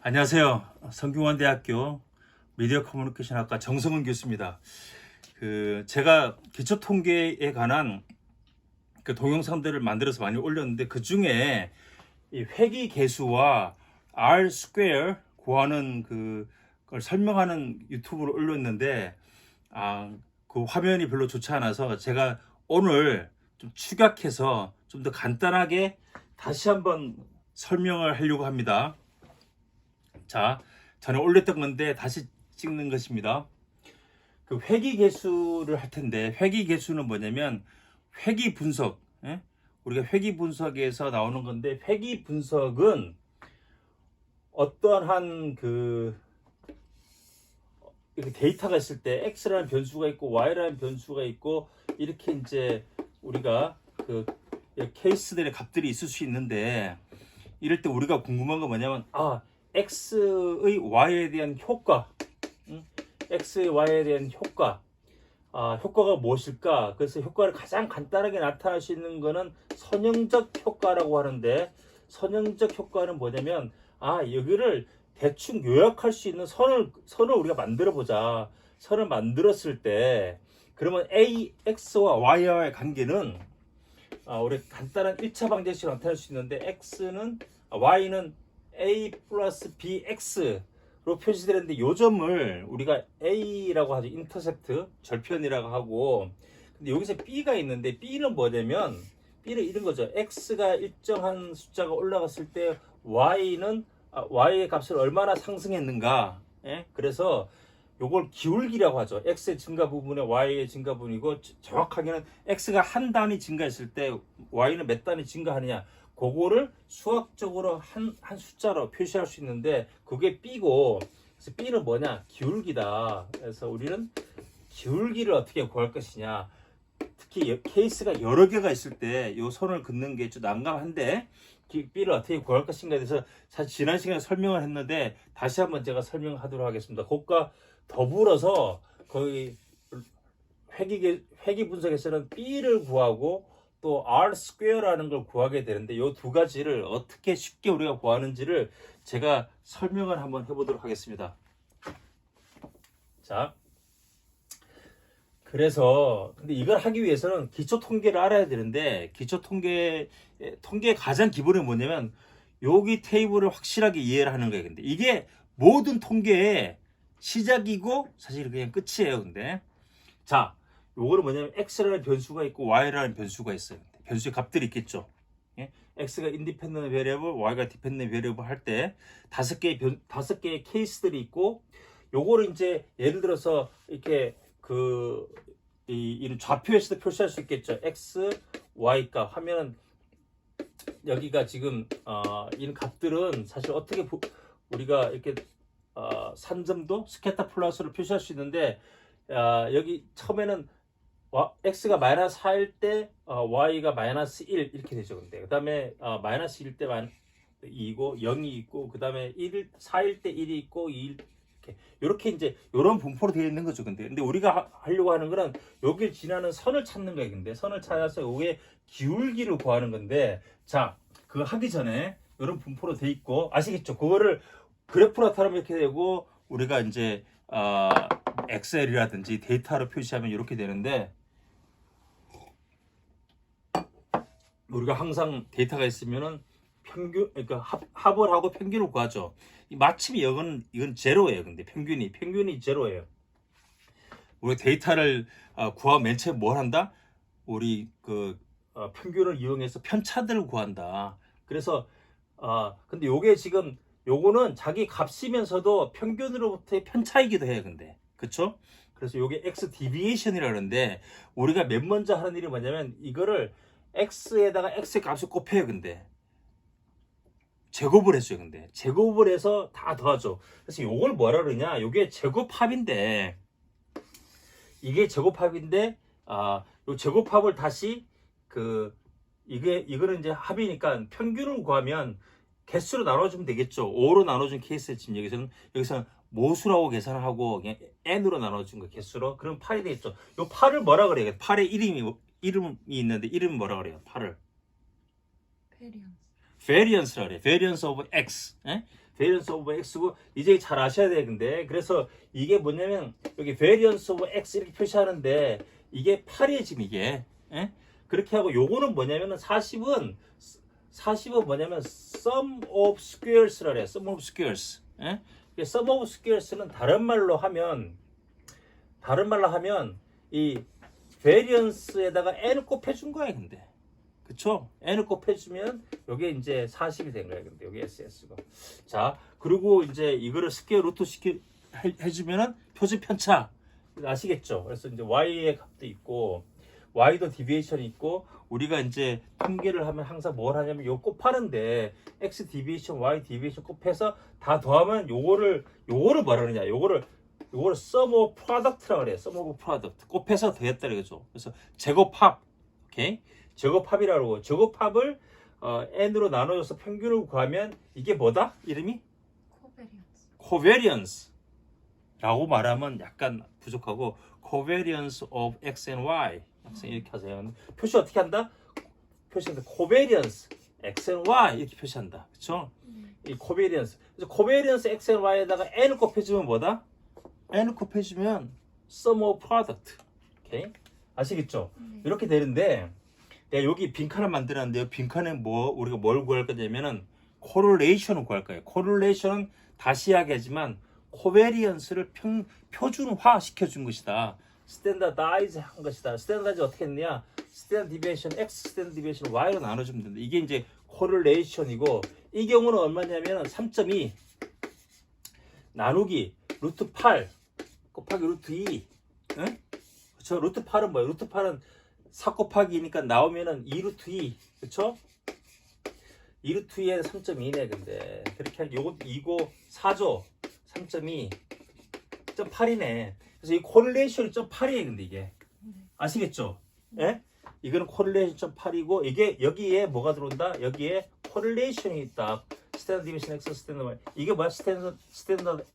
안녕하세요. 성균관대학교 미디어 커뮤니케이션 학과 정성은 교수입니다. 제가 기초 통계에 관한 동영상들을 만들어서 많이 올렸는데 그 중에 이 회귀 계수와 R 스퀘어 구하는 그걸 설명하는 유튜브를 올렸는데 그 화면이 별로 좋지 않아서 제가 오늘 좀 축약해서 좀 더 간단하게 다시 한번 설명을 하려고 합니다. 자, 전에 올렸던 건데 다시 찍는 것입니다. 그 회귀 계수를 할 텐데 회귀 계수는 뭐냐면 회귀 분석, 우리가 회귀 분석에서 나오는 건데 회귀 분석은 어떠한 이렇게 데이터가 있을 때 x라는 변수가 있고 y라는 변수가 있고 이렇게 이제 우리가 케이스들의 값들이 있을 수 있는데 이럴 때 우리가 궁금한 건 뭐냐면 x의 y에 대한 효과, x의 y에 대한 효과, 효과가 무엇일까? 그래서 효과를 가장 간단하게 나타낼 수 있는 거는 선형적 효과라고 하는데, 선형적 효과는 뭐냐면 여기를 대충 요약할 수 있는 선을 우리가 만들어 보자. 선을 만들었을 때 그러면 x와 y와의 관계는 우리 간단한 1차 방정식으로 나타낼 수 있는데 y는 a 플러스 bx로 표시되는데 요 점을 우리가 a라고 하죠. 인터셉트, 절편이라고 하고, 근데 여기서 b가 있는데 b는 뭐냐면 b는 이런 거죠. x가 일정한 숫자가 올라갔을 때 y의 값을 얼마나 상승했는가. 그래서 요걸 기울기라고 하죠. x의 증가 부분에 y의 증가 부분이고, 정확하게는 x가 한 단위 증가했을 때 y는 몇 단위 증가하느냐, 그거를 수학적으로 한 숫자로 표시할 수 있는데 그게 b고, 그래서 b는 뭐냐? 기울기다. 그래서 우리는 기울기를 어떻게 구할 것이냐, 특히 케이스가 여러 개가 있을 때 이 선을 긋는 게 좀 난감한데 b를 어떻게 구할 것인가에 대해서 사실 지난 시간에 설명을 했는데 다시 한번 제가 설명하도록 하겠습니다. 그것과 더불어서 거의 회귀 분석에서는 b를 구하고 또 R 스퀘어라는 걸 구하게 되는데 이 두 가지를 어떻게 쉽게 우리가 구하는지를 제가 설명을 한번 해보도록 하겠습니다. 자, 그래서 근데 이걸 하기 위해서는 기초 통계를 알아야 되는데 통계의 가장 기본이 뭐냐면 여기 테이블을 확실하게 이해를 하는 거예요. 근데 이게 모든 통계의 시작이고 사실 그냥 끝이에요. 근데 자, 요거는 뭐냐면 x라는 변수가 있고 y라는 변수가 있어요. 변수의 값들이 있겠죠. x가 인디펜던트 베리어블, y가 디펜던트 베리어블 할 때 다섯 개의 케이스들이 있고, 요거를 이제 예를 들어서 이렇게 이런 좌표에서도 표시할 수 있겠죠. x, y 값 하면은 여기가 지금 이런 값들은 사실 어떻게 우리가 이렇게 산점도 스케타 플러스로 표시할 수 있는데, 여기 처음에는 x가 마이너스 4일 때 y가 마이너스 1 이렇게 되죠. 근데 그 다음에 마이너스 1일 때 2이고 0이 있고, 그 다음에 4일 때 1이 있고 2일 이렇게 이제 이런 분포로 되어 있는 거죠. 근데 우리가 하려고 하는 거는 여기를 지나는 선을 찾는 거예요. 근데 선을 찾아서 여기에 기울기를 구하는 건데, 자, 그거 하기 전에 이런 분포로 되어 있고 아시겠죠? 그거를 그래프로 나타내면 이렇게 되고, 우리가 이제 엑셀이라든지 데이터로 표시하면 이렇게 되는데, 우리가 항상 데이터가 있으면은 평균, 그러니까 합을 하고 평균을 구하죠. 마침 이건 제로예요. 근데 평균이 제로예요. 우리 데이터를 구하면 맨 처음 뭘 한다? 우리 평균을 이용해서 편차들을 구한다. 그래서 근데 요거는 자기 값이면서도 평균으로부터의 편차이기도 해요. 근데 그쵸? 그래서 요게 x 디비에이션이라 그러는데, 우리가 맨 먼저 하는 일이 뭐냐면 이거를 x에다가 x의 값을 곱해요. 근데 제곱을 했어요. 근데 제곱을 해서 다 더하죠. 그래서 요걸 뭐라 그러냐? 요게 제곱합인데, 이게 제곱합인데 요 제곱합을 다시 이거는 이제 합이니까 평균을 구하면 개수로 나눠주면 되겠죠. 5로 나눠준 케이스에 지금 여기서는 모수라고 계산을 하고 그냥 n으로 나눠준 거 개수로. 그럼 8이 되겠죠. 요 8을 뭐라 그래요? 8의 이름이 있는데 이름은 뭐라 그래요? 8을 페리언스. variance라 그래요. variance of x. variance of x고 이제 잘 아셔야 돼. 근데 그래서 이게 뭐냐면 여기 variance of x 이렇게 표시하는데 이게 8이에요 지금 이게. 예? 그렇게 하고 요거는 뭐냐면은 40은 뭐냐면 sum of squares라 그래요. sum of squares. 예? sum of squares는 다른 말로 하면 이 variance에다가 n을 곱해준 거야 근데. 그쵸? n을 곱해주면 요게 이제 40이 된 거야 근데 여기 SS가. 자 그리고 이제 이거를 스퀘어 루트 해주면은 표준 편차 아시겠죠? 그래서 이제 y의 값도 있고 y도 디비에이션이 있고 우리가 이제 통계를 하면 항상 뭘 하냐면 요 곱하는데 x 디비에이션 y 디비에이션 곱해서 다 더하면 요거를 뭐라 그러냐 요거를 sum of product라고 그래요. sum of product 곱해서 더했다 이거죠. 그래서 제곱합 오케이 제곱합이라고 하고 제곱합을 n으로 나눠줘서 평균을 구하면 이게 뭐다? 이름이? covariance 라고 말하면 약간 부족하고 covariance of x and y 이렇게 하세요. 표시 어떻게 한다? 표시한다. covariance x and y 이렇게 표시한다. 그쵸? 이 covariance 그래서 covariance x and y에다가 n을 곱해주면 뭐다? n을 곱해주면 sum of product 오케이? 아시겠죠? 이렇게 되는데 내가 여기 빈칸을 만들었는데요. 빈칸에 우리가 뭘 구할 거냐면은 correlation을 구할 거예요. correlation은 다시 이야기하지만 covariance를 표준화 시켜준 것이다. standardize 한 것이다. standardize 어떻게 했느냐? standard deviation x, standard deviation y로 나눠주면 된다. 이게 이제 correlation이고 이 경우는 얼마냐면 3.2 나누기 루트 8 곱하기 루트 2 응? 그렇죠? 루트 8은 뭐예요? 루트 8은 4 곱하기니까 나오면은 2루트 2 그쵸? 2루트 2에 3.2네 근데 그렇게 하면 요거 2고 4죠 3.2 8이네 그래서 이 코릴레이션이 8이에요 근데 이게 아시겠죠? 예? 이거는 코릴레이션 8이고 이게 여기에 뭐가 들어온다? 여기에 코릴레이션이 있다 스탠더드 디비에이션 x 스탠더드 y 이게 뭐야? 스탠더드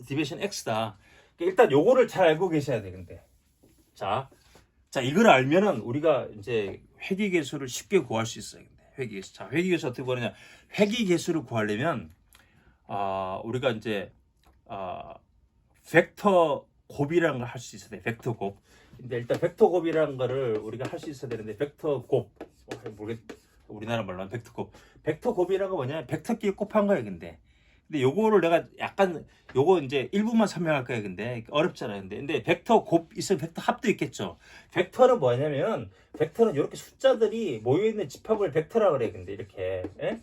디비에이션 x다 그러니까 일단 요거를 잘 알고 계셔야 돼 근데 자 이걸 알면은 우리가 이제 회귀계수를 쉽게 구할 수 있어요. 근데 회귀계수. 자, 회귀계수 어떻게 구하느냐? 회귀계수를 구하려면 우리가 이제 벡터 곱이라는 걸 할 수 있어야 돼. 벡터 곱. 근데 일단 벡터 곱이라는 거를 우리가 할 수 있어야 되는데 벡터 곱. 우리나라 말로 하면 벡터 곱. 벡터 곱이라는 거 뭐냐면 벡터끼리 곱한 거예요. 근데 요거를 내가 약간 요거 이제 일부만 설명할 거예요. 근데 어렵잖아요. 근데 벡터 곱 있으면 벡터 합도 있겠죠. 벡터는 뭐냐면 벡터는 이렇게 숫자들이 모여 있는 집합을 벡터라 그래. 근데 이렇게 예?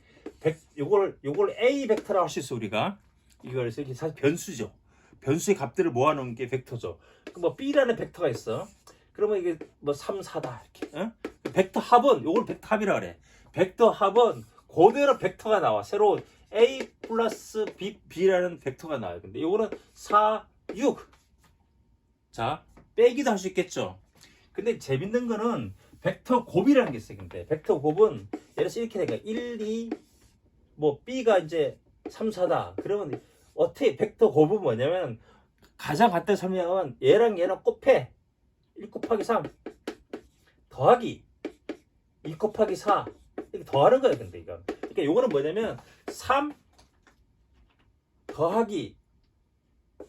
요걸 A 벡터라고 할 수 있어 우리가. 이걸 이렇게 사실 변수죠. 변수의 값들을 모아놓은 게 벡터죠. 뭐 B라는 벡터가 있어. 그러면 이게 뭐 3, 4다 이렇게. 어? 벡터 합은 요걸 벡터 합이라 그래. 벡터 합은 그대로 벡터가 나와. 새로운 A 플러스 B라는 벡터가 나와요. 근데 이거는 4, 6. 자, 빼기도 할 수 있겠죠. 근데 재밌는 거는 벡터 곱이라는 게 있어요. 근데 벡터 곱은 예를 들어서 이렇게 되니까 1, 2, 뭐 B가 이제 3, 4다. 그러면 어떻게 벡터 곱은 뭐냐면 가장 간단히 설명하면 얘랑 곱해. 1 곱하기 3 더하기 2 곱하기 4 이렇게 더하는 거예요. 근데 이거. 그러니까 요거는 뭐냐면 3 더하기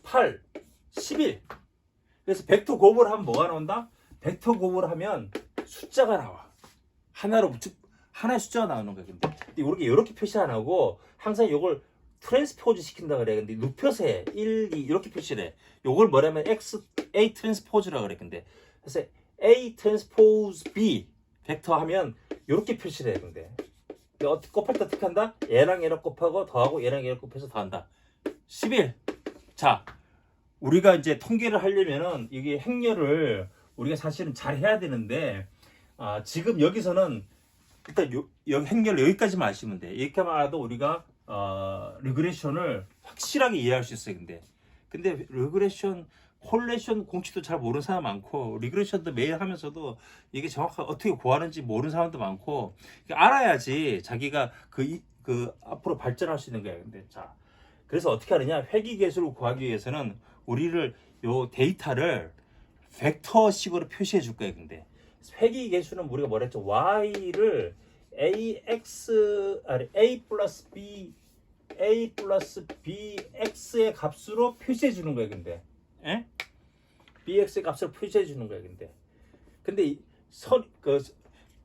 8 11 그래서 벡터 곱을 하면 뭐가 나온다? 벡터 곱을 하면 숫자가 나와. 하나의 숫자가 나오는 거야. 근데 이렇게 표시 안 하고 항상 요걸 트랜스포즈 시킨다 그래. 근데 눕혀서 해. 1, 2 이렇게 표시를 해. 요걸 뭐냐면 A 트랜스포즈라 그래. 근데 그래서 A 트랜스포즈 B 벡터 하면 이렇게 표시를 해. 근데 어떻게 곱할 때 어떻게 한다? 얘랑 곱하고 더하고 얘랑 곱해서 더한다. 11. 자, 우리가 이제 통계를 하려면은 이게 행렬을 우리가 사실은 잘 해야 되는데 지금 여기서는 일단 여기 행렬 여기까지만 아시면 돼. 이렇게만 알아도 우리가 리그레션을 확실하게 이해할 수 있어요. 근데 리그레션 콜레이션 공식도 잘 모르는 사람 많고 리그레션도 매일 하면서도 이게 정확하게 어떻게 구하는지 모르는 사람도 많고 알아야지 자기가 그 앞으로 발전할 수 있는 거야. 근데 자 그래서 어떻게 하느냐? 회귀계수를 구하기 위해서는 우리를 요 데이터를 벡터식으로 표시해 줄 거예요. 근데 회귀계수는 우리가 뭐랬죠? y를 a 플러스 b a 플러스 bx의 값으로 표시해 주는 거예요. 근데 bx의 값으로 표시해 주는 거예요. 근데 그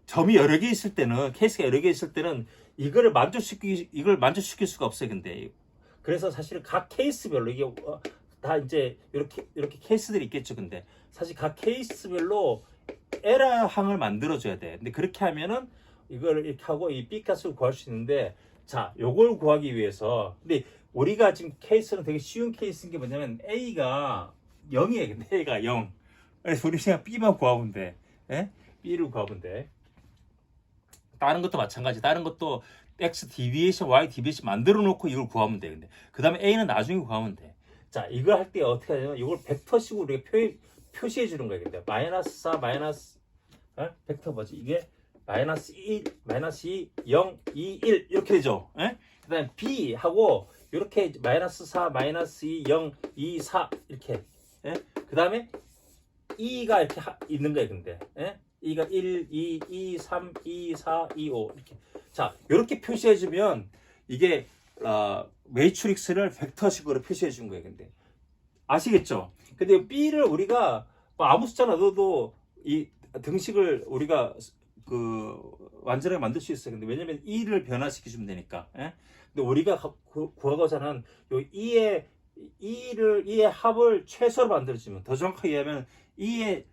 점이 여러 개 있을 때는 케이스가 여러 개 있을 때는 이걸 만족시킬 수가 없어요. 근데 그래서 사실은 각 케이스별로 이게 다 이제 이렇게 케이스들이 있겠죠. 근데 사실 각 케이스별로 에러 항을 만들어 줘야 돼. 근데 그렇게 하면은 이걸 이렇게 하고 이 b 값을 구할 수 있는데, 자, 요걸 구하기 위해서, 근데 우리가 지금 케이스는 되게 쉬운 케이스인 게 뭐냐면 a가 0이에요. 근데 a가 0. 그래서 우리 그냥 b만 구하면 돼. b를 구하면 돼. 다른 것도 마찬가지. 다른 것도 x 디비에이션, y 디비에이션 만들어 놓고 이걸 구하면 돼. 근데 그다음에 a는 나중에 구하면 돼. 자, 이걸 할 때 어떻게 하냐면 이걸 벡터식으로 우리가 표시해 주는 거예요. 근데 마이너스 4 마이너스 벡터 뭐지? 이게 마이너스 1, 마이너스 2, 0, 2, 1 이렇게 되죠. 그다음에 b 하고 이렇게 마이너스 4, 마이너스 2, 0, 2, 4 이렇게. 그다음에 e가 이렇게 있는 거예요. 근데 e가 1, 2, 2, 3, 2, 4, 2, 5 이렇게. 자, 이렇게 표시해 주면 이게 매트릭스를 벡터식으로 표시해 준 거예요. 근데 아시겠죠? 근데 b를 우리가 뭐 아무 숫자나 넣어도 이 등식을 우리가 그 완전하게 만들 수 있어요. 근데 왜냐면 e를 변화시켜 주면 되니까. 근데 우리가 구하고자 하는 요 e의 합을 최소로 만들어 주면, 더 정확하게 얘기하면 e의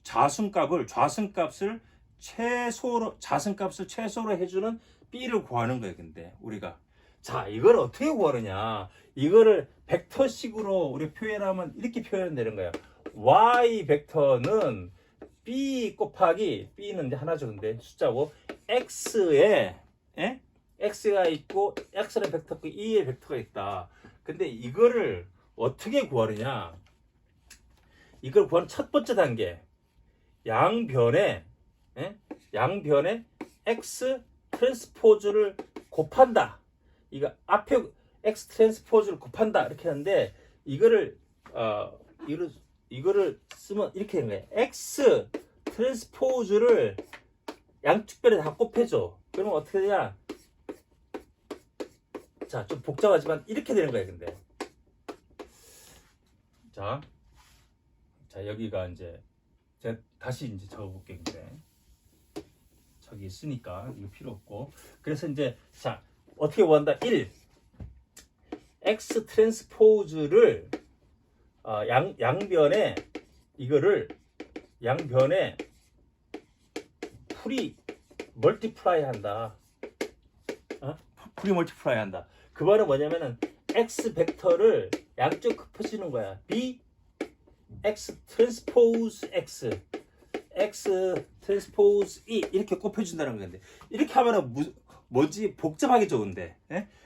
자승값을 최소로 해주는 b를 구하는 거예요. 근데 우리가, 자, 이걸 어떻게 구하느냐? 이거를 벡터식으로 우리 표현하면 이렇게 표현되는 거예요. y 벡터는 b 곱하기 b는 이제 하나죠. 근데 숫자고 x에 x가 있고 x는 벡터 있고 e의 벡터가 있다. 근데 이거를 어떻게 구하느냐? 이걸 구하는 첫 번째 단계, 양변에 x 트랜스포즈를 곱한다. 이거 앞에 x 트랜스포즈를 곱한다 이렇게 하는데, 이거를 쓰면 이렇게 되는 거예요. x 트랜스포즈를 양쪽 변에 다 곱해줘. 그러면 어떻게 되냐? 자, 좀 복잡하지만 이렇게 되는 거예요. 근데 자 여기가 이제 제가 다시 이제 적어볼게요. 근데 저기 있으니까 이거 필요 없고, 그래서 이제 자, 어떻게 구한다? 1 x 트랜스포즈를 양변에 이거를 양변에 프리 멀티플라이 한다. 프리 멀티플라이 한다. 그 말은 뭐냐면은 x 벡터를 양쪽 곱해주는 거야. b x 트랜스포즈 x 트랜스포즈 e 이렇게 곱해준다는 건데, 이렇게 하면은 뭐지 복잡하게 좋은데.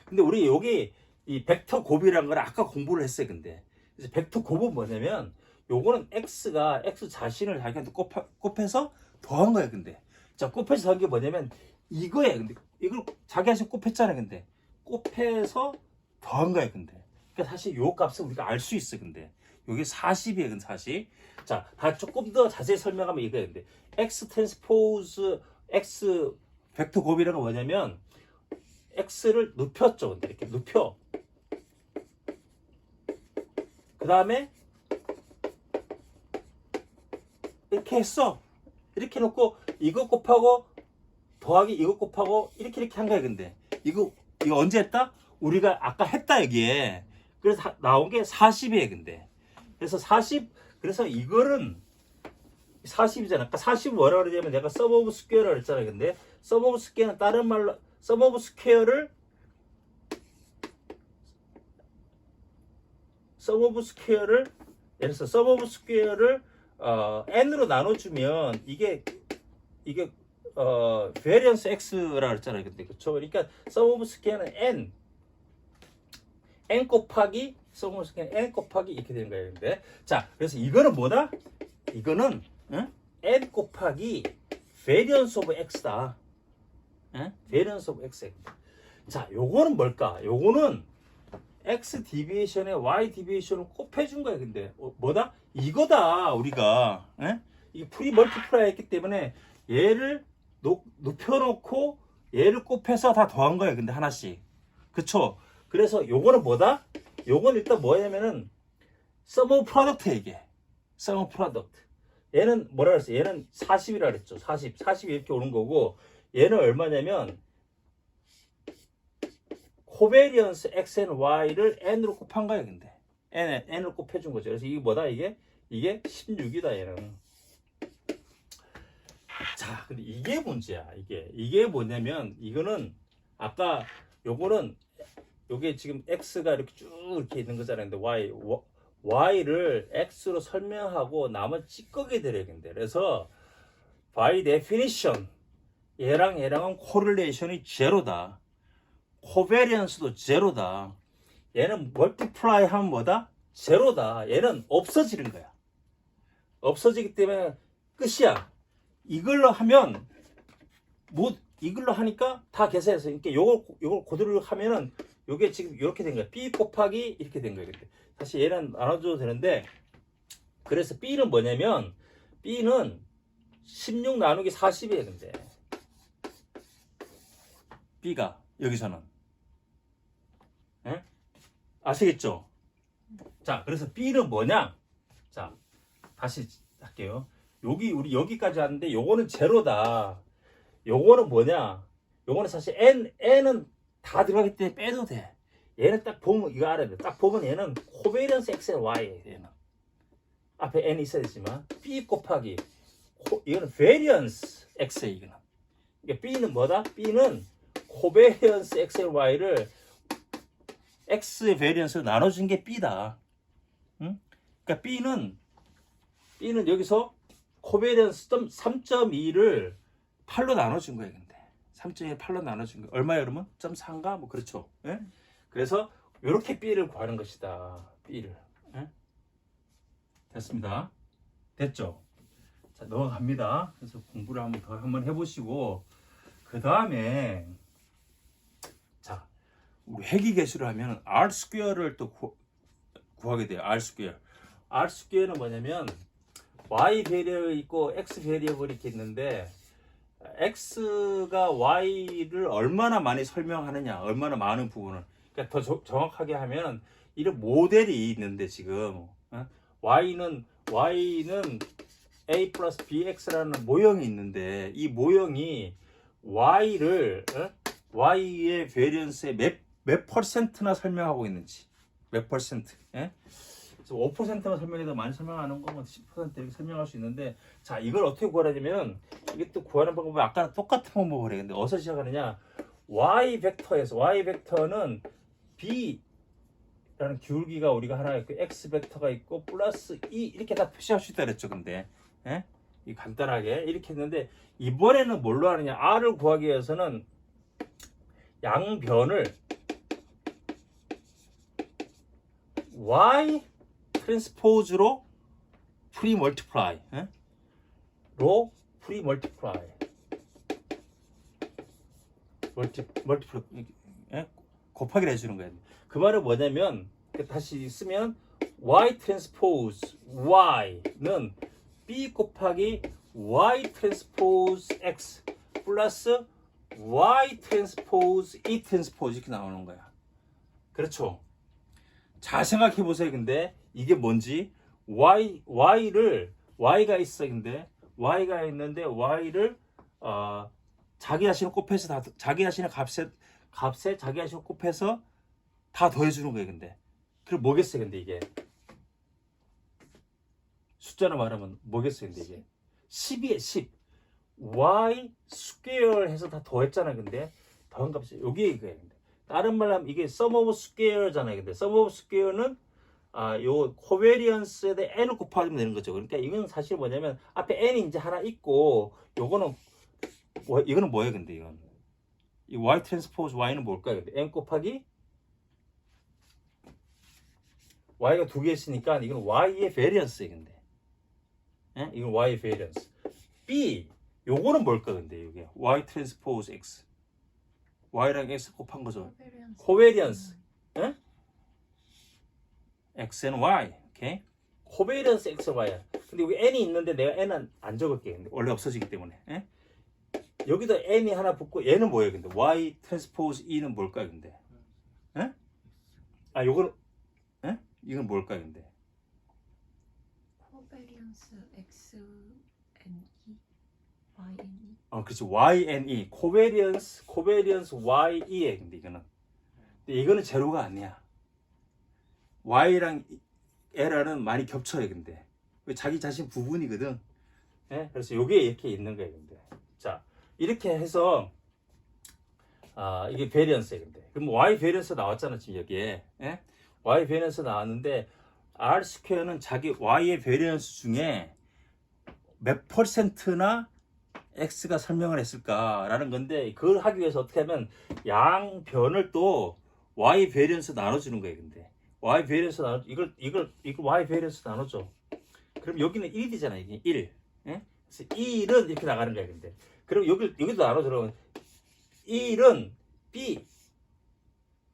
근데 우리 여기 이 벡터 곱이라는 걸 아까 공부를 했어요. 근데 그래서 벡터 곱은 뭐냐면 요거는 x가 x 자신을 자기한테 곱해서 더한 거야. 근데 자, 곱해서 더한 게 뭐냐면 이거예요. 근데 이걸 자기한테 곱했잖아. 근데 곱해서 더한 거야. 근데 그러니까 사실 요 값을 우리가 알 수 있어. 근데 요게 40이에요. 근데 40. 자, 다 조금 더 자세히 설명하면 이거예요. 근데 x 트랜스포즈 x 벡터 곱이라는 건 뭐냐면 x를 눕혔죠. 근데 이렇게 눕혀. 그 다음에 이렇게 했어. 이렇게 놓고 이거 곱하고 더하기 이거 곱하고 이렇게 한 거야. 근데 이거 언제 했다? 우리가 아까 했다 여기에. 그래서 나온 게 40이에요. 근데 그래서 40, 그래서 이거는 40이잖아. 아까 40 뭐라 그러냐면 내가 서브 오브 스퀘어를 했잖아요. 근데 서브 오브 스퀘어는 다른 말로 서브 오브 스퀘어를 예를 들어서 서브 오브 스퀘어를 n으로 나눠주면 이게 베리언스 x라 그랬잖아요. 근데 그렇죠. 그러니까 서브 오브 스퀘어는 n 곱하기 서브 오브 스퀘어는 n 곱하기 이렇게 되는 거예요. 근데 자, 그래서 이거는 뭐다? 이거는 n 곱하기 베리언스 오브 x다. 베리언스 오브 x. 자, 요거는 뭘까? 요거는 x 디비에이션에 y 디비에이션을 곱해준 거야. 근데 뭐다? 이거다. 우리가 이게 프리 멀티플라이 했기 때문에 얘를 눕혀놓고 얘를 곱해서 다 더한 거야. 근데 하나씩. 그쵸? 그래서 요거는 뭐다? 요건 일단 뭐냐면은 sum of product 이게. sum of product. 얘는 뭐라 그랬어? 얘는 40이라 그랬죠. 40 이렇게 오는 거고 얘는 얼마냐면 코베리언스 x and y를 n으로 곱한 거야, 근데. n을 곱해준 거죠. 그래서 이게 뭐다? 이게 16이다, 얘는. 자, 근데 이게 문제야. 이게 뭐냐면 이거는 아까 요거는 요게 지금 x가 이렇게 쭉 이렇게 있는 거잖아요. 근데 y를 x로 설명하고 나머지 찌꺼기 들어야겠는데. 그래서 by definition 얘랑은 correlation이 제로다. 코베리언스도 제로다. 얘는 멀티플라이 하면 뭐다? 제로다. 얘는 없어지는 거야. 없어지기 때문에 끝이야. 이걸로 하면 이걸로 하니까 다 계산해서 이렇게 요걸 그대로 하면은 요게 지금 이렇게 된 거야. B 곱하기 이렇게 된 거야. 다시 얘는 나눠줘도 되는데 그래서 B는 뭐냐면 B는 16 나누기 40이에요. 근데 B가 여기서는 아시겠죠? 자, 그래서 B는 뭐냐? 자, 다시 할게요. 우리 여기까지 왔는데 요거는 제로다. 요거는 뭐냐? 요거는 사실 n은 다 들어가기 때문에 빼도 돼. 얘는 딱 보면 이거 알아야 돼. 딱 보면 얘는 코베리언스 x and y에 얘는 앞에 n 있어야 되지만 b 곱하기 이거는 베리언스 x에 이거는. 그러니까 b는 뭐다? b는 코베리언스 x and y를 x의 베리언스로 나눠준 게 b다. 응? 그러니까 b는 여기서 코베리언스 3.2를 8로 나눠준 거예요. 근데 3.2를 8로 나눠준 거 얼마예요, 여러분? 0.3가 뭐 그렇죠. 예? 그래서 이렇게 b를 구하는 것이다. b를. 예? 됐습니다. 됐죠? 자, 넘어갑니다. 그래서 공부를 한번 해보시고 그 다음에 자, 우리 회귀 계수를 하면 R 스퀘어를 또 구하게 돼요. R 스퀘어. R 스퀘어는 뭐냐면 y 베리어블 있고 x 베리어블이 이렇게 있는데 x가 y를 얼마나 많이 설명하느냐, 얼마나 많은 부분을. 그러니까 더 정확하게 하면 이런 모델이 있는데 지금 y는 a 플러스 bx라는 모형이 있는데 이 모형이 y를 y의 베리언스의 몇 퍼센트나 설명하고 있는지 몇 퍼센트. 예? 5%만 설명해도 많이 설명하는 거면 10% 이렇게 설명할 수 있는데 자 이걸 어떻게 구하냐면 이게 또 구하는 방법은 아까랑 똑같은 방법을 해. 근데 어디서 시작하느냐 y 벡터에서 y 벡터는 b라는 기울기가 우리가 하나 있고 x 벡터가 있고 플러스 2 이렇게 다 표시할 수 있다 그랬죠. 근데 예? 이 간단하게 이렇게 했는데 이번에는 뭘로 하느냐 r을 구하기 위해서는 양변을 y 트랜스포즈로 프리 멀티플라이 로 프리 멀티플라이 곱하기를 해주는 거예요. 그 말은 뭐냐면 다시 쓰면 y 트랜스포즈 y는 b 곱하기 y 트랜스포즈 x 플러스 y 트랜스포즈 e 트랜스포즈 이렇게 나오는 거야. 그렇죠? 잘 생각해 보세요. 근데 이게 뭔지 y가 있어. 근데 y가 있는데 y를 자기 자신을 곱해서 다 자기 자신의 값에 자기 자신을 곱해서 다 더해주는 거예요. 근데 그럼 뭐겠어요? 근데 이게 숫자로 말하면 뭐겠어요? 근데 이게 10이에요. 10 y 스퀘어 해서 다 더했잖아. 근데 더한 값이 여기에 이거예요. 다른 말로 하면 이게 sum of square잖아요. 근데 sum of square는 요 코베리언스에 대해 n을 곱하면 되는 거죠. 그러니까 이건 사실 뭐냐면 앞에 n이 이제 하나 있고 이거는 뭐예요? 근데 이건 이 y 트랜스포즈 y는 뭘까요? 근데 n 곱하기 y가 두 개 있으니까 이건 y의 베리언스예요. 근데 이건 y의 베리언스. b 요거는 뭘까? 근데 이게 y 트랜스포즈 x y랑 x 곱한 거죠. 코베리언스. x and y. 오케이. 코베리언스 x, y. 근데 여기 n이 있는데 내가 n은 안 적을게. 근데 원래 없어지기 때문에. 여기다 n이 하나 붙고 얘는 뭐예요? 근데 y 트랜스포즈 e는 뭘까요? 근데 요거는 이건 뭘까 근데? 코베리언스 X N E Y N E. 그렇지. YNE. 코베리언스 YE에 근데 이거는. 근데 이거는 제로가 아니야. Y랑 L은 많이 겹쳐요 근데. 자기 자신 부분이거든. 예? 그래서 요게 이렇게 있는 거예요 근데. 자, 이렇게 해서 이게 베리언스예요 근데. 그럼 Y 베리언스 나왔잖아 지금 여기에. 예? Y 베리언스 나왔는데 R 스퀘어는 자기 Y의 베리언스 중에 몇 %나 X가 설명을 했을까라는 건데, 그걸 하기 위해서 어떻게 하면 양변을 또 Y 베리언스 나눠주는 거예요 근데. Y 베리언스 이걸 Y 베리언스 나눠줘. 그럼 여기는 1이 되잖아. 이게 1. 예? 그래서 1은 이렇게 나가는 거야 근데. 그럼 여기도 나눠줘. 그러면 1은 B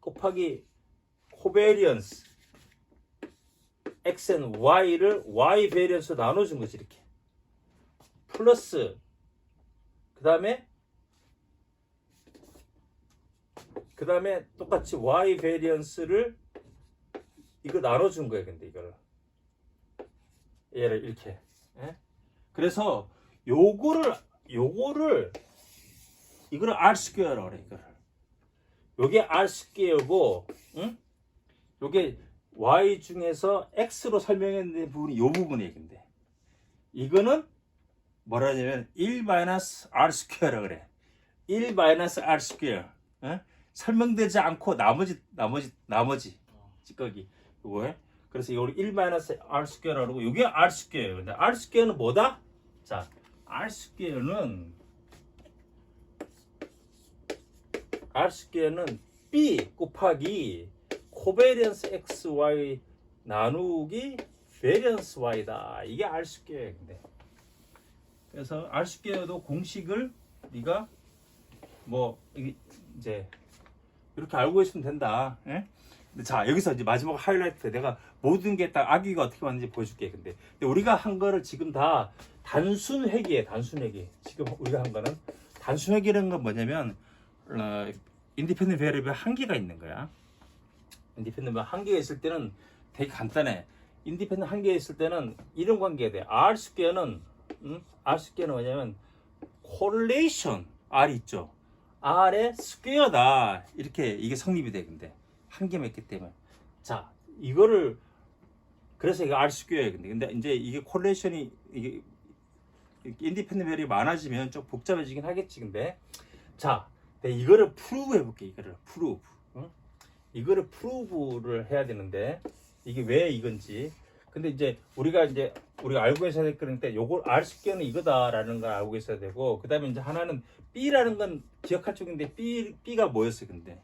곱하기 코베리언스 X and Y를 Y 베리언스 나눠준 거지 이렇게. 플러스 그 다음에 똑같이 Y 베리언스를 이거 나눠준 거예요 근데 얘를 이렇게. 예? 그래서 이거를 R 스퀘어라고 그래. 요게 R 스퀘어고, 응? 요게 Y 중에서 X로 설명했는 부분이 요 부분이에요 근데. 이거는 뭐라 하냐면 1-R 스퀘어라 그래. 1-R 스퀘어. 어? 설명되지 않고 나머지 찌꺼기 요거에. 그래서 이걸 1-R 스퀘어라고 그러고, 이게 R 스퀘어예요. 근데 R 스퀘어는 뭐다? 자, R 스퀘어는 B 곱하기 코베리언스 XY 나누기 베리언스 Y다. 이게 R 스퀘어예요. 근데. 그래서 R 스퀘어도 공식을 네가 이제 이렇게 알고 있으면 된다. 예? 자, 여기서 이제 마지막 하이라이트, 내가 모든 게 딱 아기가 어떻게 왔는지 보여줄게. 근데 우리가 한 거를 지금 다 단순 회계에 지금 우리가 한 거는 단순 회계라는 건 뭐냐면 인디펜던트 베리어블 한계가 있는 거야. 인디펜던트 한계가 있을 때는 되게 간단해. 인디펜던트 한계가 있을 때는 이런 관계가 돼. R 스퀘어는 뭐냐면 correlation R이 있죠. R의 스퀘어다. 이렇게 이게 성립이 돼. 근데 한계만 있기 때문에. 자, 이거를 그래서 이게 R 스퀘어예요. 근데 이제 이게 correlation이 이게 인디펜던트 베리어블이 많아지면 좀 복잡해지긴 하겠지. 근데 자, 내가 이거를 프루브 해볼게. 이거를 프루브를 해야 되는데 이게 왜 이건지. 근데 이제 우리가 알고 있어야 될 거니까 요걸 R 스퀘어는 이거다라는 걸 알고 있어야 되고, 그다음에 이제 하나는 B라는 건 기억할 쪽인데 B가 뭐였어 근데?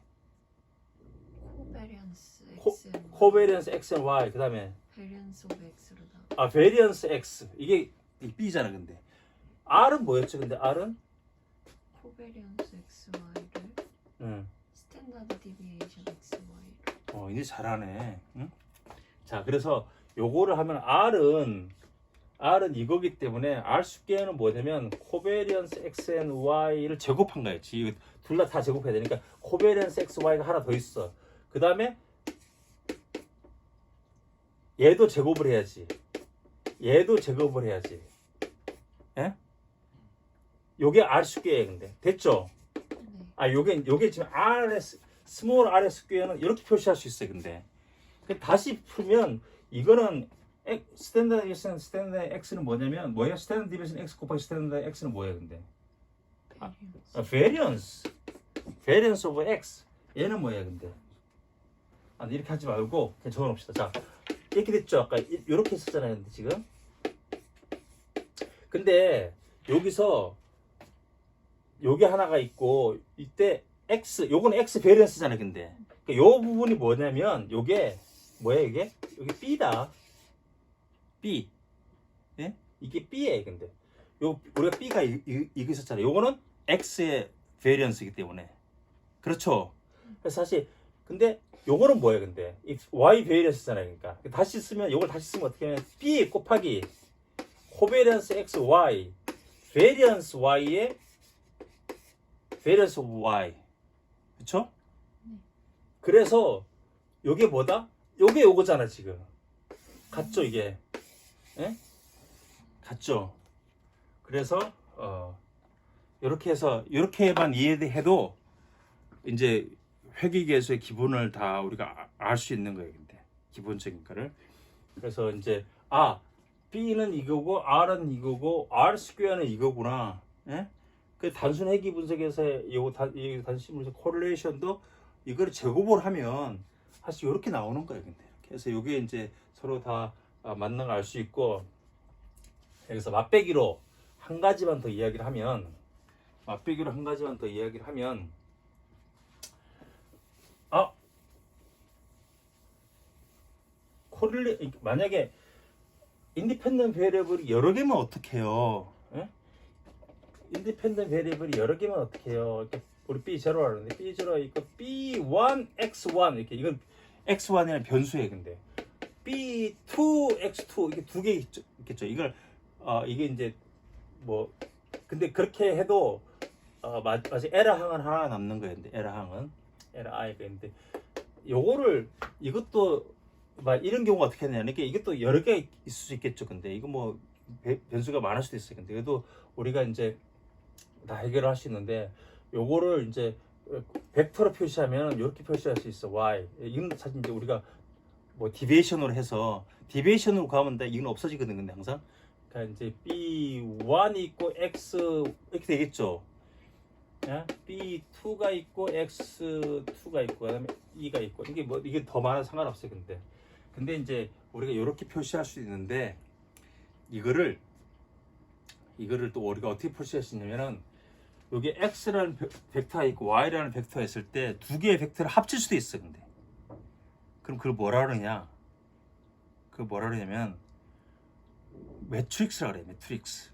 코베리언스 X 코베리언스 X and Y. 그다음에 베리언스 오브 X로 나. 베리언스 X. 이게 B잖아 근데. R은 뭐였죠 근데? R은 코베리언스 XY를 스탠다드 디비에이션 XY로. 이제 잘하네. 응? 자, 그래서 요거를 하면 R은 이거기 때문에 R 스퀘어는 뭐냐면 코베리언스 X and Y를 제곱한 거였지. 둘 다 제곱해야 되니까 코베리언스 X, Y가 하나 더 있어. 그 다음에 얘도 제곱을 해야지. 예? 요게 R 스퀘어예요 근데. 됐죠? 네. 요게 지금 스몰 R 스퀘어는 이렇게 표시할 수 있어요 근데. 다시 풀면 이거는 스탠다드 X는 뭐냐면 스탠다드 디비에이션 X 곱하기 스탠다드 X는 뭐예요 근데? 베리언스 오브 X. 얘는 뭐예요 근데? 이렇게 하지 말고 그냥 적어놓읍시다. 자, 이렇게 됐죠? 아까 이렇게 했었잖아요 근데 지금. 근데 여기서 요게 하나가 있고, 이때 요거는 X 베리언스잖아요 근데. 그러니까 요 부분이 뭐냐면 요게 뭐야 이게? 여기 B다. B. 예? 이게 B예요 근데. 우리가 B가 이거 있었잖아요. 요거는 X의 베리언스이기 때문에. 그렇죠? 그래서 사실 근데 요거는 뭐예요 근데? 이 Y 베리언스잖아요. 그러니까 다시 쓰면 요걸 다시 쓰면 어떻게 하면 B 곱하기 코베리언스 X, Y 베리언스 Y의 베리언스 Y. 그렇죠? 그래서 요게 뭐다? 요게 요거잖아 지금. 같죠 이게? 예? 같죠? 그래서 이렇게 해서 이렇게만 이해해도 이제 회계계에서의 기본을 다 우리가 알 수 있는 거예요. 근데 기본적인 거를. 그래서 이제 B는 이거고 R은 이거고 R 스퀘어는 이거구나. 예? 그 단순 회귀 분석에서 이거 단순 분석 코릴레이션도 이거를 제곱을 하면 사실 이렇게 나오는 거예요. 근데 그래서 이게 이제 서로 다 맞는 걸 알 수 있고 여기서 맛배기로 한 가지만 더 이야기를 하면 만약에 인디펜던트 베리어블이 여러 개면 어떡해요? 예? 인디펜던트 베리어블이 여러 개면 어떡해요? 이렇게 우리 B0 하는데 B0 있고 B1, X1 이렇게 이건 X1이라는 변수예요. 근데 B2, X2 이게 두 개 있겠죠. 이걸 이게 이제 뭐 근데 그렇게 해도 마치 에러 항은 하나 남는 거예요. 근데 에러 I가 있는데 요거를 이것도 막 이런 경우가 어떻게 되냐면 이것도 여러 개 있을 수 있겠죠. 근데 이거 뭐 변수가 많을 수도 있어요. 근데 그래도 우리가 이제 다 해결을 할 수 있는데 요거를 이제 벡터로 표시하면 이렇게 표시할 수 있어. y. 이건 사실 이제 우리가 뭐 디베이션으로 해서 디베이션으로 가면 돼. 이건 없어지거든. 근데 항상 그러니까 이제 B1이 있고 X 이렇게 되겠죠. B2가 있고 X2가 있고 그다음에 E가 있고 이게 뭐 이게 더 많아 상관없어요. 근데 이제 우리가 이렇게 표시할 수 있는데 이거를 또 우리가 어떻게 표시할 수 있냐면은 여기 X라는 벡터가 있고 Y라는 벡터가 있을 때 두 개의 벡터를 합칠 수도 있어. 근데 그럼 그걸 뭐라 그러냐? 그걸 뭐라 그러냐면 매트릭스라 그래. 매트릭스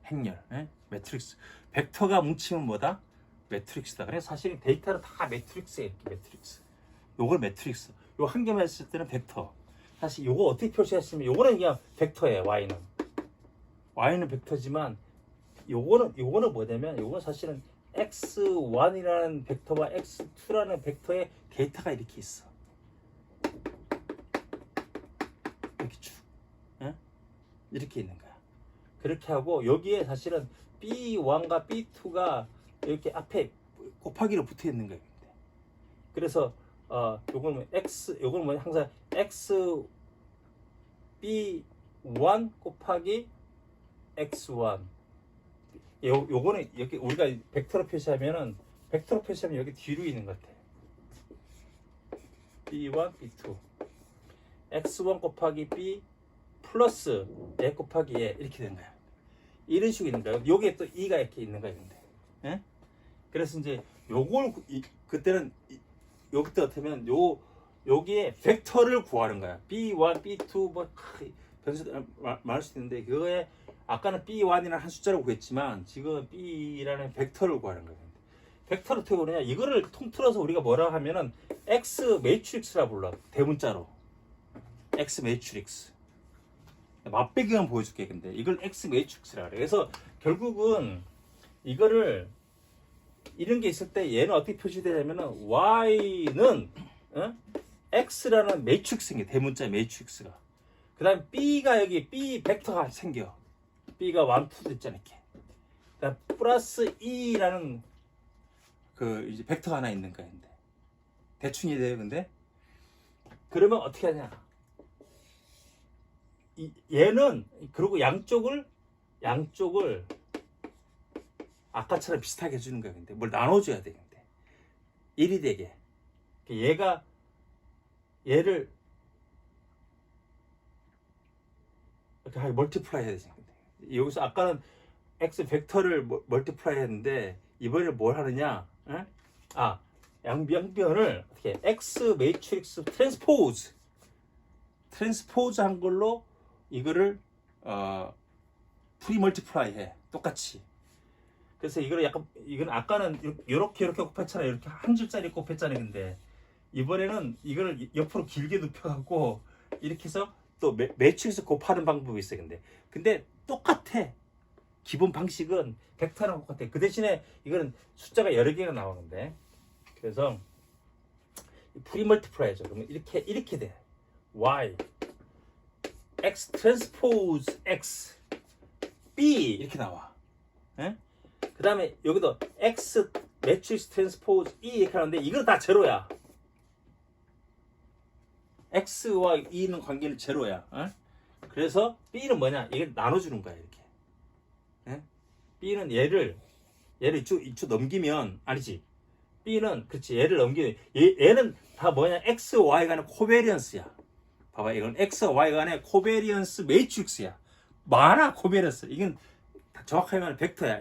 행렬. 매트릭스 벡터가 뭉치면 뭐다? 매트릭스다. 그래서 사실 데이터는 다 매트릭스예요. 이렇게 매트릭스. 요걸 매트릭스. 요 한 개만 했을 때는 벡터. 사실 요거 어떻게 표시했으면 요거는 그냥 벡터예요. Y는 벡터지만 요거는 뭐냐면 요건 사실은 X1이라는 벡터와 X2라는 벡터의 데이터가 이렇게 있어. 이렇게 쭉. 이렇게 있는 거야. 그렇게 하고 여기에 사실은 B1과 B2가 이렇게 앞에 곱하기로 붙어 있는 거예요. 그래서 요거는 요거는 뭐 항상 X B1 곱하기 X1. 요거는 이렇게 우리가 벡터로 표시하면 여기 뒤로 있는 것 같아. B1, B2. X1 곱하기 B 플러스 A 곱하기 A 이렇게 되는 거야. 이런 식으로 있는 거야. 여기에 또 E가 이렇게 있는 거야. 근데. 그래서 이제 요걸 그때는 여기때 어떻게면 여기에 벡터를 구하는 거야. B1, B2 뭐 변수 많을 수 있는데 그거에 아까는 B1이라는 한 숫자를 구했지만 지금 B라는 벡터를 구하는 거예요. 벡터를 어떻게 보느냐? 이거를 통틀어서 우리가 뭐라 하면은 X 매트릭스라 불러. 대문자로. X 매트릭스. 맛배기만 보여줄게. 근데 이걸 X 매트릭스라 그래. 그래서 결국은 이거를 이런 게 있을 때 얘는 어떻게 표시되냐면은 Y는 X라는 매트릭스인 게 대문자 매트릭스가. 그다음 B가 여기 B 벡터가 생겨. B가 1, 2도 있잖아 이렇게. 그다음 플러스 E라는 그 이제 벡터가 하나 있는 거야. 근데 대충 이해돼요. 근데 그러면 어떻게 하냐? 얘는 그리고 양쪽을 아까처럼 비슷하게 해주는 거야. 근데 뭘 나눠줘야 돼. 근데 1이 되게 얘를 이렇게 멀티플라이 해야 되지. 근데 여기서 아까는 x 벡터를 멀티플라이 했는데 이번에는 뭘 하느냐? 양변을 어떻게 x 매트릭스 트랜스포즈 한 걸로 이거를 프리 멀티플라이 해. 똑같이. 그래서 이건 아까는 이렇게 곱했잖아요. 이렇게 한 줄짜리 곱했잖아요. 근데 이번에는 이거를 옆으로 길게 눕혀갖고 이렇게 해서 또 매트릭스 곱하는 방법이 있어요. 근데 똑같아. 기본 방식은 벡터랑 똑같아. 그 대신에 이거는 숫자가 여러 개가 나오는데 그래서 프리멀티플라이죠. 그러면 이렇게 돼. y x 트랜스포즈 x b 이렇게 나와. 예? 그 다음에 여기도 x 매트릭스 트랜스포즈 e 이렇게 하는데 이건 다 제로야. x와 e는 관계는 제로야. 예? 그래서 b는 뭐냐? 이게 나눠주는 거야 이렇게. 예? b는 얘를 이쪽 넘기면 아니지. b는 그렇지 얘를 넘기면 얘는 다 뭐냐? x, y 간의 코베리언스야. 봐봐 이건 x, y 간의 코베리언스 매트릭스야. 많아 코베리언스. 이건 정확하게 말하면 벡터야.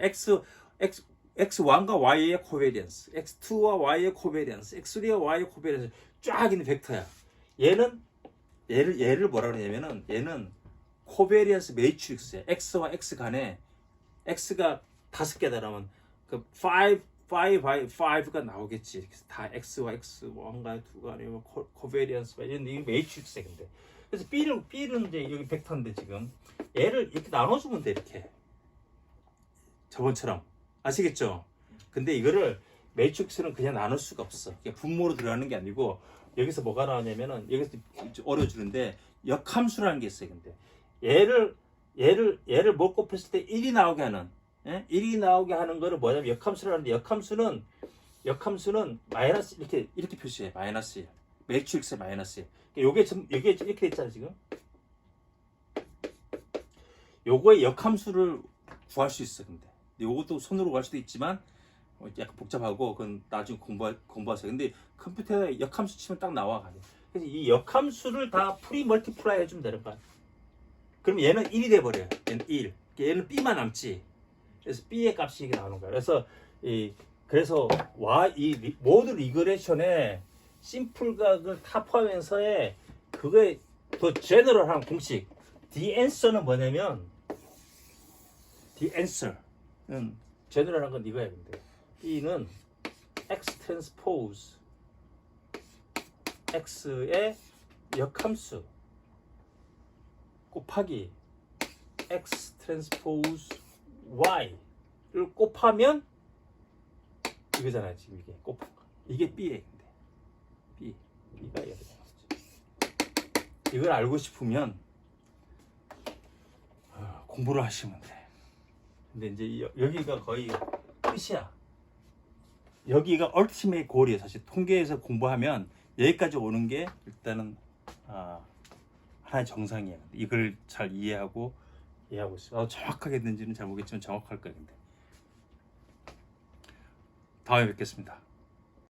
x1과 y의 코베리언스, x2와 y의 코베리언스, x3와 y의 코베리언스 쫙 있는 벡터야. 얘를 뭐라 그러냐면은 얘는 코베리언스 매트릭스야. x와 x 간에 x가 5개다라면 그 5가 나오겠지. 다 x와 x 1가 2가 아니면 코베리언스가 이런 이 매트릭스야. 근데 그래서 b는 이제 여기 벡터인데 지금 얘를 이렇게 나눠주면 돼 이렇게 저번처럼 아시겠죠? 근데 이거를 매트릭스는 그냥 나눌 수가 없어. 분모로 들어가는 게 아니고 여기서 뭐가 나오냐면은 여기서 어려워지는데 역함수라는 게 있어요. 근데 얘를 못 곱했을 때 1이 나오게 하는 1이 나오게 하는 거를 뭐냐면 역함수라는데 역함수는 마이너스 이렇게 표시해. 마이너스 1. 매트릭스의 마이너스 1. 요게 이렇게 됐잖아 지금. 요거의 역함수를 구할 수 있어. 근데 요것도 손으로 구할 수도 있지만 약간 복잡하고 그건 나중에 공부하세요. 근데 컴퓨터에 역함수 치면 딱 나와. 그래서 이 역함수를 다 프리 멀티플라이 해주면 되는 거야. 그럼 얘는 1이 돼버려요. 얘는 1. 얘는 b만 남지. 그래서 b의 값이 이게 나오는 거야. 그래서 이 모든 리그레이션에 심플각을 다 포함해서의 그거의 더 제너럴한 공식. the answer는 뭐냐면 the answer는 제너럴한 건 이거야. 근데 b는 x 트랜스포즈 x의 역함수 곱하기 x 트랜스포즈 y를 곱하면 이거잖아요. 지금 이게 곱한 거. 이게 b에 근데 b가 이렇게 나오지. 이걸 알고 싶으면 공부를 하시면 돼. 근데 이제 여기가 거의 끝이야. 여기가 얼티메이트 골이에요. 사실 통계에서 공부하면 여기까지 오는 게 일단은 하나의 정상이에요. 이걸 잘 이해하고 있어요. 정확하게 했는지는 잘 모르겠지만 정확할 거예요. 근데 다음에 뵙겠습니다.